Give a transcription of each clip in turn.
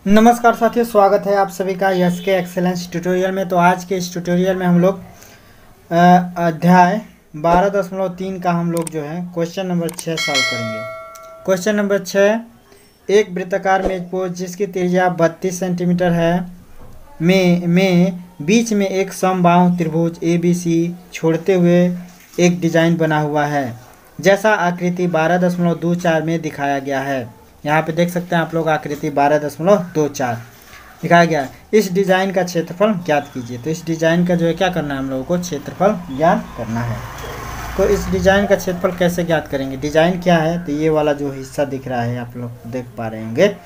नमस्कार साथियों, स्वागत है आप सभी का यस के एक्सेलेंस ट्यूटोरियल में। तो आज के इस ट्यूटोरियल में हम लोग अध्याय 12.3 का हम लोग जो है क्वेश्चन नंबर 6 सॉल्व करेंगे। क्वेश्चन नंबर 6, एक वृत्ताकार मेजपोश जिसकी त्रिज्या 32 सेंटीमीटर है में बीच में एक समबाहु त्रिभुज ABC छोड़ते हुए एक डिजाइन बना हुआ है जैसा आकृति 12.24 में दिखाया गया है। यहाँ पे देख सकते हैं आप लोग, आकृति 12.24 दिखाया गया है। इस डिजाइन का क्षेत्रफल ज्ञात कीजिए। तो इस डिजाइन का जो है क्या करना है, हम लोगों को क्षेत्रफल ज्ञात करना है। तो इस डिजाइन का क्षेत्रफल कैसे ज्ञात करेंगे? डिजाइन क्या है? तो ये वाला जो हिस्सा दिख रहा है, आप लोग देख पा रहे होंगे,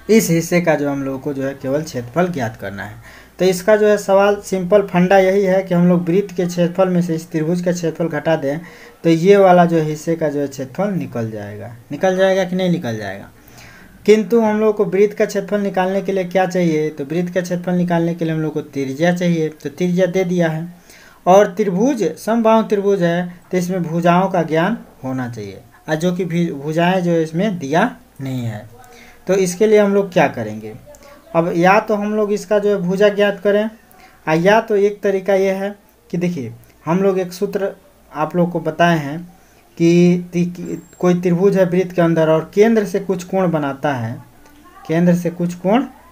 इस हिस्से का जो हम लोगों को जो है केवल क्षेत्रफल ज्ञात करना है। तो इसका जो है सवाल सिंपल फंडा यही है कि हम लोग वृत्त के क्षेत्रफल में से इस त्रिभुज का क्षेत्रफल घटा दें तो ये वाला जो हिस्से का जो है क्षेत्रफल निकल जाएगा कि नहीं निकल जाएगा। किंतु हम लोग को वृत्त का क्षेत्रफल निकालने के लिए क्या चाहिए? तो वृत्त का क्षेत्रफल निकालने के लिए हम लोग को त्रिज्या चाहिए। तो त्रिज्या दे दिया है और त्रिभुज समबाहु त्रिभुज है तो इसमें भुजाओं का ज्ञान होना चाहिए, और जो कि भुजाएं जो इसमें दिया नहीं है। तो इसके लिए हम लोग क्या करेंगे? अब या तो हम लोग इसका जो है भुजा ज्ञात करें, या तो एक तरीका ये है कि देखिए, हम लोग एक सूत्र आप लोग को बताए हैं कि कोई त्रिभुज है वृत्त के अंदर और केंद्र से कुछ कोण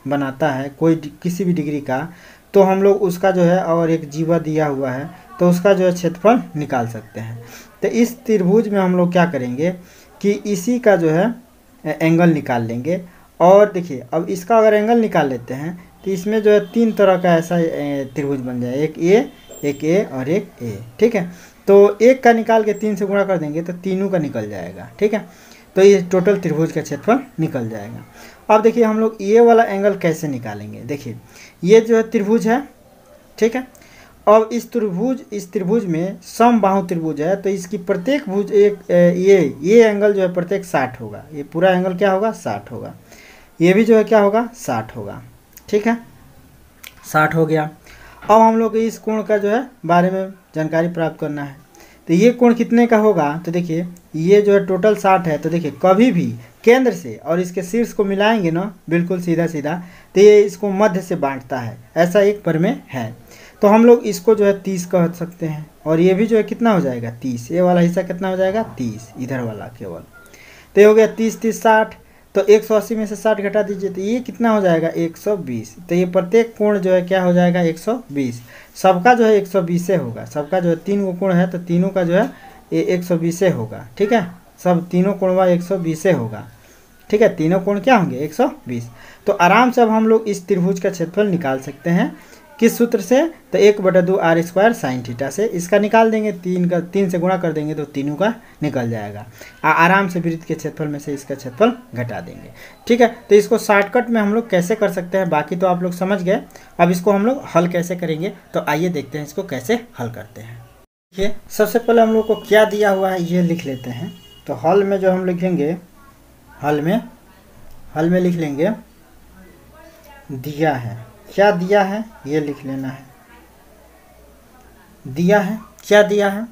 बनाता है, कोई किसी भी डिग्री का, तो हम लोग उसका जो है, और एक जीवा दिया हुआ है तो उसका जो है क्षेत्रफल निकाल सकते हैं। तो इस त्रिभुज में हम लोग क्या करेंगे कि इसी का जो है एंगल निकाल लेंगे। और देखिए, अब इसका अगर एंगल निकाल लेते हैं तो इसमें जो है तीन तरह का ऐसा त्रिभुज बन जाए, एक ए और एक ए। ठीक है, तो एक का निकाल के 3 से गुणा कर देंगे तो तीनों का निकल जाएगा। ठीक है, तो ये टोटल त्रिभुज का क्षेत्रफल निकल जाएगा। अब देखिए, हम लोग ये वाला एंगल कैसे निकालेंगे? देखिए, ये जो है त्रिभुज है, ठीक है। अब इस त्रिभुज में समबाहु त्रिभुज है तो इसकी प्रत्येक भुज एक ये एंगल जो है प्रत्येक 60 होगा। ये पूरा एंगल क्या होगा? 60 होगा। ये भी जो है क्या होगा? 60 होगा। ठीक है, 60 हो गया। अब हम लोग इस कोण का जो है बारे में जानकारी प्राप्त करना है। तो ये कोण कितने का होगा? तो देखिए, ये जो है टोटल 60 है। तो देखिए, कभी भी केंद्र से और इसके शीर्ष को मिलाएंगे ना, बिल्कुल सीधा सीधा, तो ये इसको मध्य से बांटता है, ऐसा एक प्रमेय है। तो हम लोग इसको जो है 30 कह सकते हैं। और ये भी जो है कितना हो जाएगा? 30। ये वाला हिस्सा कितना हो जाएगा? 30, इधर वाला केवल। तो ये हो गया 30 30 60। तो 180 में से 60 घटा दीजिए तो ये कितना हो जाएगा? 120। तो ये प्रत्येक कोण जो है क्या हो जाएगा? 120। सबका जो है 120 से होगा। सबका जो है 3 गो कोण है तो तीनों का जो है ये 120 से होगा। ठीक है, सब तीनों कोणवा 120 से होगा। ठीक है, तीनों कोण क्या होंगे? 120। तो आराम से अब हम लोग इस त्रिभुज का क्षेत्रफल निकाल सकते हैं। किस सूत्र से? तो 1/2 r² sin थीटा से। इसका निकाल देंगे, 3 से गुणा कर देंगे तो तीनों का निकल जाएगा। आराम से वृत्त के क्षेत्रफल में से इसका क्षेत्रफल घटा देंगे। ठीक है, तो इसको शॉर्टकट में हम लोग कैसे कर सकते हैं बाकी तो आप लोग समझ गए। अब इसको हम लोग हल कैसे करेंगे, तो आइए देखते हैं इसको कैसे हल करते हैं। देखिए, सबसे पहले हम लोग को क्या दिया हुआ है ये लिख लेते हैं। तो हल में जो हम लिखेंगे, हल में लिख लेंगे दिया है। क्या दिया है ये लिख लेना है। दिया है, क्या दिया है?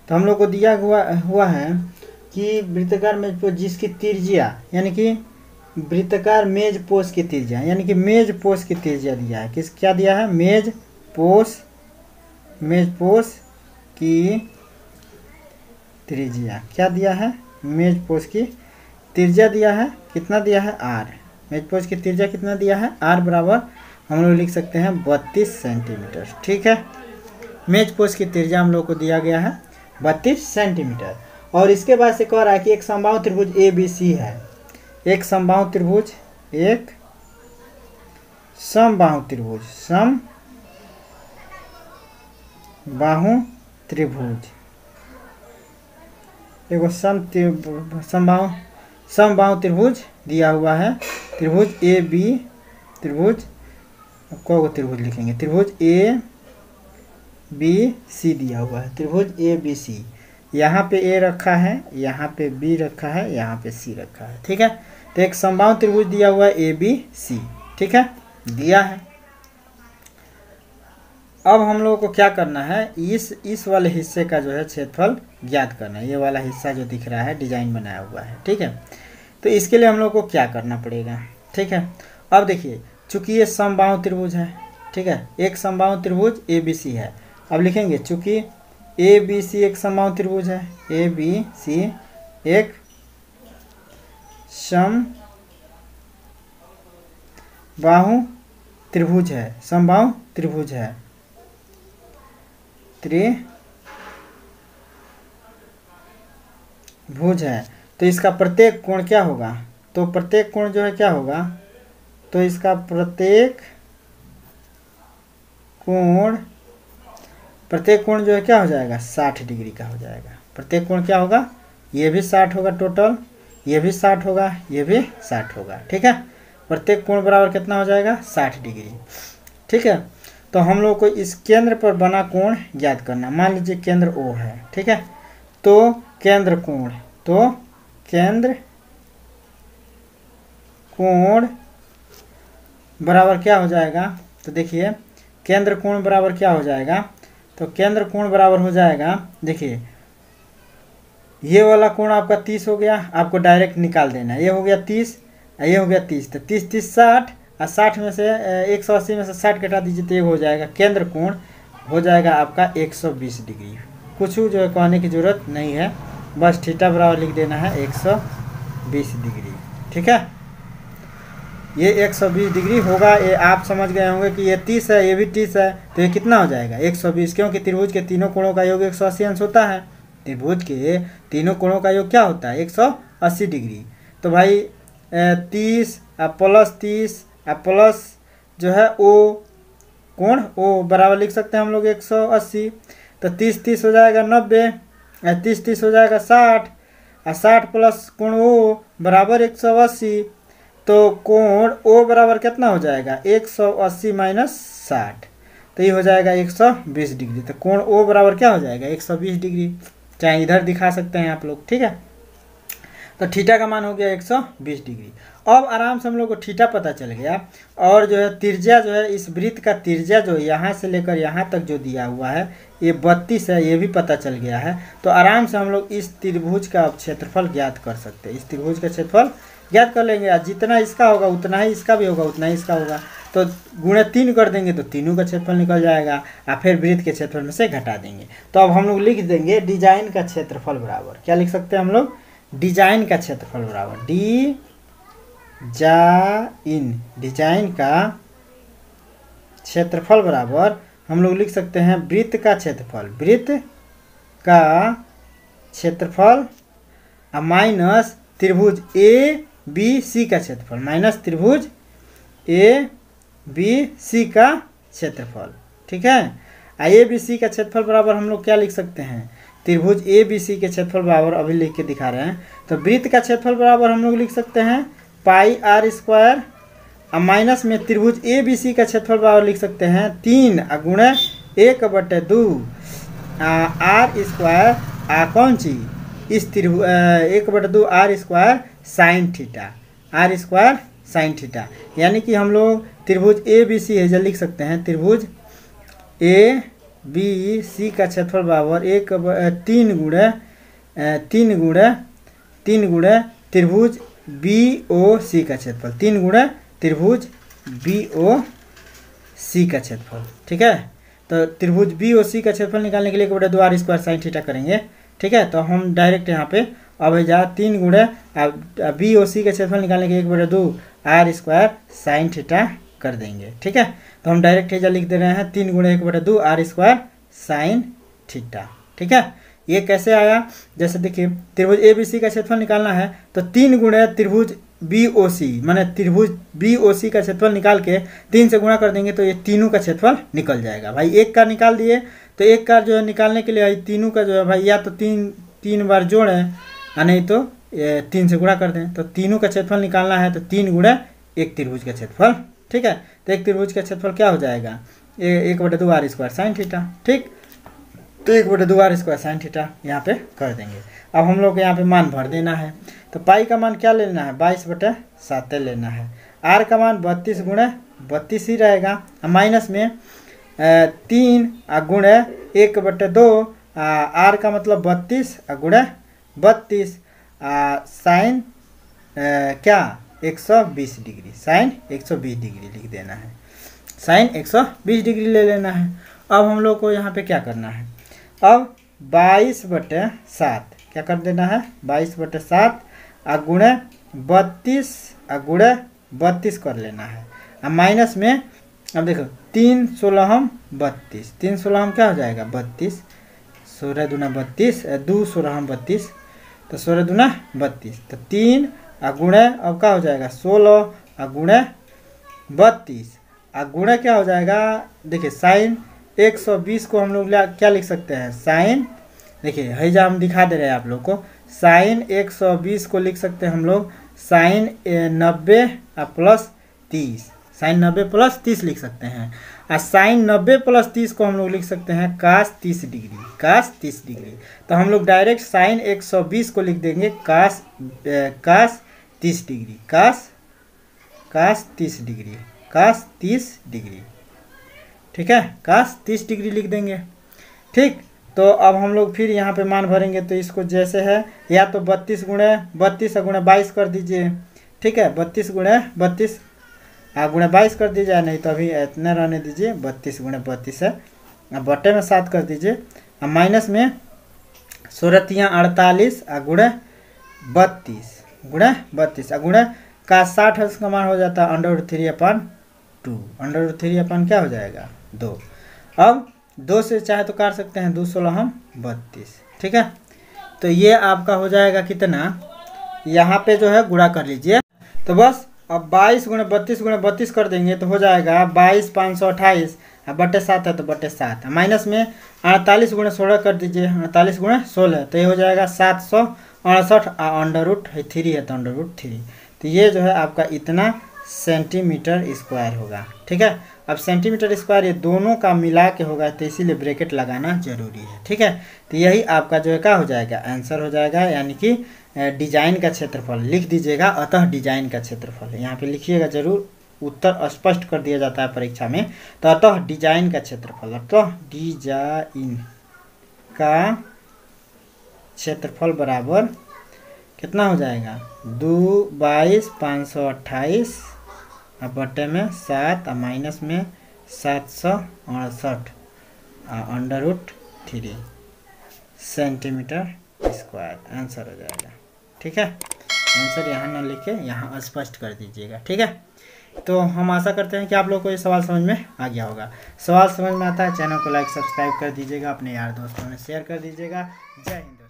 तो हम लोग को दिया हुआ है कि वृत्ताकार मेजपोश जिसकी त्रिज्या, यानी कि वृत्ताकार मेजपोश की त्रिज्या, यानी कि मेजपोश की त्रिज्या दिया है। क्या दिया है? मेजपोश की त्रिज्या। क्या दिया है? मेजपोश की त्रिज्या दिया है। कितना दिया है? r। मेजपोश की त्रिज्या कितना दिया है? r बराबर हम लोग लिख सकते हैं 32 सेंटीमीटर। ठीक है, मेजपोश की त्रिज्या हम लोग को दिया गया है 32 सेंटीमीटर। और इसके बाद से कह रहा है कि एक समबाहु त्रिभुज ABC है। एक समबाहु त्रिभुज एगो समबाहु त्रिभुज दिया हुआ है। त्रिभुज AB, त्रिभुज लिखेंगे, त्रिभुज ABC दिया हुआ है। त्रिभुज ABC, यहाँ पे A रखा है, यहाँ पे B रखा है, यहाँ पे C रखा है। ठीक है, तो एक समबाहु त्रिभुज दिया हुआ है ABC। ठीक है, दिया है। अब हम लोगों को क्या करना है? इस वाले हिस्से का जो है क्षेत्रफल ज्ञात करना है। ये वाला हिस्सा जो दिख रहा है डिजाइन बनाया हुआ है। ठीक है, तो इसके लिए हम लोग को क्या करना पड़ेगा? ठीक है। अब देखिए चूंकि ये समबाहु त्रिभुज है, ठीक है, एक समबाहु त्रिभुज ABC है। अब लिखेंगे चूंकि ABC एक समबाहु त्रिभुज है, ABC एक समबाहु त्रिभुज है, समबाहु त्रिभुज है, त्रिभुज है। तो इसका प्रत्येक कोण क्या होगा, तो प्रत्येक कोण जो है क्या होगा, तो इसका प्रत्येक कोण जो है क्या हो जाएगा, 60 डिग्री का हो जाएगा। प्रत्येक कोण क्या होगा, ये भी 60 होगा टोटल, ये भी 60 होगा, ये भी 60 होगा, ठीक है। प्रत्येक कोण बराबर कितना हो जाएगा, 60 डिग्री, ठीक है। तो हम लोग को इस केंद्र पर बना कोण ज्ञात करना। मान लीजिए केंद्र O है, ठीक है, तो केंद्र कोण बराबर क्या हो जाएगा, तो देखिए केंद्र कोण बराबर क्या हो जाएगा, तो केंद्र कोण बराबर हो जाएगा, देखिए ये वाला कोण आपका 30 हो गया, आपको डायरेक्ट निकाल देना है। ये हो गया 30, ये हो गया 30, तो 30 30 60, और 60 में से 180 में से 60 घटा दीजिए तो ये हो जाएगा केंद्र कोण हो जाएगा आपका 120 डिग्री। कुछ जो है कहने की जरूरत नहीं है, बस थीटा बराबर लिख देना है 120 डिग्री, ठीक है। ये 120 डिग्री होगा, ये आप समझ गए होंगे कि ये 30 है, ये भी 30 है, तो ये कितना हो जाएगा 120, क्योंकि त्रिभुज के तीनों कोणों का योग 180 अंश होता है। त्रिभुज के तीनों कोणों का योग क्या होता है, 180 डिग्री। तो भाई 30 प्लस 30 प्लस जो है O कोण O बराबर लिख सकते हैं हम लोग 180, तो 30 30 हो जाएगा 90, 30 30 हो जाएगा 60, और 60 प्लस कोण O बराबर 180, तो कोण O बराबर कितना हो जाएगा 180 माइनस 60, तो ये हो जाएगा 120 डिग्री। तो कोण O बराबर क्या हो जाएगा 120 डिग्री, चाहे इधर दिखा सकते हैं आप लोग, ठीक है। तो थीटा का मान हो गया 120 डिग्री। अब आराम से हम लोग को थीटा पता चल गया, और जो है त्रिज्या जो है इस वृत्त का त्रिज्या जो यहाँ से लेकर यहाँ तक जो दिया हुआ है ये 32 है, ये भी पता चल गया है। तो आराम से हम लोग इस त्रिभुज का क्षेत्रफल ज्ञात कर सकते हैं, इस त्रिभुज का क्षेत्रफल ज्ञात कर लेंगे। जितना इसका होगा उतना ही इसका भी होगा, उतना ही इसका होगा, तो गुणे 3 कर देंगे तो तीनों का क्षेत्रफल निकल जाएगा, और फिर वृत्त के क्षेत्रफल में से घटा देंगे। तो अब हम लोग लिख देंगे डिजाइन का क्षेत्रफल बराबर, क्या लिख सकते हैं हम लोग, डिजाइन का क्षेत्रफल बराबर डिजाइन का क्षेत्रफल बराबर हम लोग लिख सकते हैं वृत्त का क्षेत्रफल माइनस त्रिभुज ABC का क्षेत्रफल, माइनस त्रिभुज ABC का क्षेत्रफल, ठीक है। ABC का क्षेत्रफल बराबर हम लोग क्या लिख सकते हैं, त्रिभुज ABC के क्षेत्रफल बराबर अभी लिख के दिखा रहे हैं। तो वृत्त का क्षेत्रफल बराबर हम लोग लिख सकते हैं पाई r स्क्वायर, और माइनस में त्रिभुज ABC का क्षेत्रफल बराबर लिख सकते हैं 3 गुणे 1/2 r स्क्वायर, कौन सी इस त्रिभुज 1/2 r square sine theta, r square sine theta. यानी कि हम लोग त्रिभुज ABC है जो लिख सकते हैं त्रिभुज ABC का क्षेत्रफल बराबर 3 गुणे त्रिभुज BOC का क्षेत्रफल, 3 गुणे त्रिभुज BOC का क्षेत्रफल, ठीक है। तो त्रिभुज BOC का क्षेत्रफल निकालने के लिए 1/2 r स्क्वायर साइन थीटा करेंगे, ठीक है। तो हम डायरेक्ट यहाँ पे अब 3 गुणे BOC का क्षेत्रफल निकालने के 1/2 r स्क्वायर साइन थीटा कर देंगे, ठीक है। तो हम डायरेक्ट हेजा लिख दे रहे हैं 3 गुणे 1/2 r स्क्वायर साइन थीटा, ठीक है। ये कैसे आया, जैसे देखिए त्रिभुज ABC का क्षेत्रफल निकालना है तो 3 गुणे त्रिभुज BOC, माने त्रिभुज BOC का क्षेत्रफल निकाल के 3 से गुणा कर देंगे तो ये तीनों का क्षेत्रफल निकल जाएगा। भाई एक का निकाल दिए तो एक का जो है निकालने के लिए तीनों का जो है भाई या तो तीन बार जोड़ें या नहीं तो 3 से गुणा कर दें। तो तीनों का क्षेत्रफल निकालना है तो 3 गुणे एक त्रिभुज का क्षेत्रफल, ठीक है। तो एक त्रिभुज का क्षेत्रफल क्या हो जाएगा 1/2 r स्क्वायर साइन थीटा, ठीक। तो 1/2 r स्क्वायर साइन थीटा यहाँ पे कर देंगे। अब हम लोग को यहाँ पे मान भर देना है, तो पाई का मान क्या लेना है 22/7 लेना है, r का मान 32 गुणे 32 ही रहेगा, माइनस में 3 गुणे 1/2 r का मतलब 32 गुणे 32 साइन क्या 120 डिग्री, साइन 120 डिग्री लिख देना है, साइन 120 डिग्री ले लेना है। अब हम लोग को यहाँ पे क्या करना है, अब 22/7 क्या कर देना है, 22/7 गुणे 32 कर लेना है। अब माइनस में, अब देखो 3 16 32, 3 16 क्या हो जाएगा 32, 16 दूना 32, 2 16 32, तो 16 दूना 32, तो 3 गुणे अब क्या हो जाएगा 16 गुणे 32 गुणे क्या हो जाएगा, देखिए साइन 120 को हम लोग क्या लिख सकते हैं, साइन, देखिए हैजा हम दिखा दे रहे हैं आप लोग को, साइन 120 को लिख सकते हैं हम लोग साइन 90 प्लस 30, साइन 90 प्लस 30 लिख सकते हैं। और साइन 90 प्लस 30 को हम लोग लिख सकते हैं कास 30 डिग्री, कास 30 डिग्री। तो हम लोग डायरेक्ट साइन 120 को लिख देंगे कास 30 डिग्री, कास 30 डिग्री, कास 30 डिग्री, ठीक है, कास 30 डिग्री लिख देंगे। ठीक, तो अब हम लोग फिर यहाँ पे मान भरेंगे, तो इसको जैसे है या तो 32 गुणे 22 कर दीजिए, ठीक है, 32 गुणे 22 कर दीजिए, नहीं तो अभी इतना रहने दीजिए, 32 गुणे 32 है, बटे में 7 कर दीजिए, माइनस में 16 48 गुणे 32 गुणे का 60 हर्ष का मान हो जाता है √3/2, √3 क्या हो जाएगा 2। अब 2 से चाहे तो काट सकते हैं, 2 16 32, ठीक है। तो ये आपका हो जाएगा कितना, यहाँ पे जो है गुणा कर लीजिए, तो बस अब 22 गुणे 32 कर देंगे तो हो जाएगा 22 528, बटे 7 है तो बटे 7, माइनस में 48 गुणे 16 कर दीजिए, 48 गुणे 16, तो ये हो जाएगा 768 √3 है तो √3, तो ये जो है आपका इतना सेंटीमीटर स्क्वायर होगा, ठीक है। अब सेंटीमीटर स्क्वायर ये दोनों का मिला के होगा, तो इसीलिए ब्रैकेट लगाना जरूरी है, ठीक है। तो यही आपका जो है क्या हो जाएगा, आंसर हो जाएगा, यानी कि डिजाइन का क्षेत्रफल लिख दीजिएगा, अतः डिजाइन का क्षेत्रफल यहाँ पे लिखिएगा जरूर, उत्तर स्पष्ट कर दिया जाता है परीक्षा में। तो अतः डिजाइन का क्षेत्रफल, अतः डिजाइन का क्षेत्रफल बराबर कितना हो जाएगा 22 528 बटे में 7 माइनस में 768 √3 सेंटीमीटर स्क्वायर, आंसर हो जाएगा, ठीक है। आंसर यहाँ ना लिखे, यहाँ स्पष्ट कर दीजिएगा, ठीक है। तो हम आशा करते हैं कि आप लोग को ये सवाल समझ में आ गया होगा। सवाल समझ में आता है, चैनल को लाइक सब्सक्राइब कर दीजिएगा, अपने यार दोस्तों में शेयर कर दीजिएगा। जय हिंद।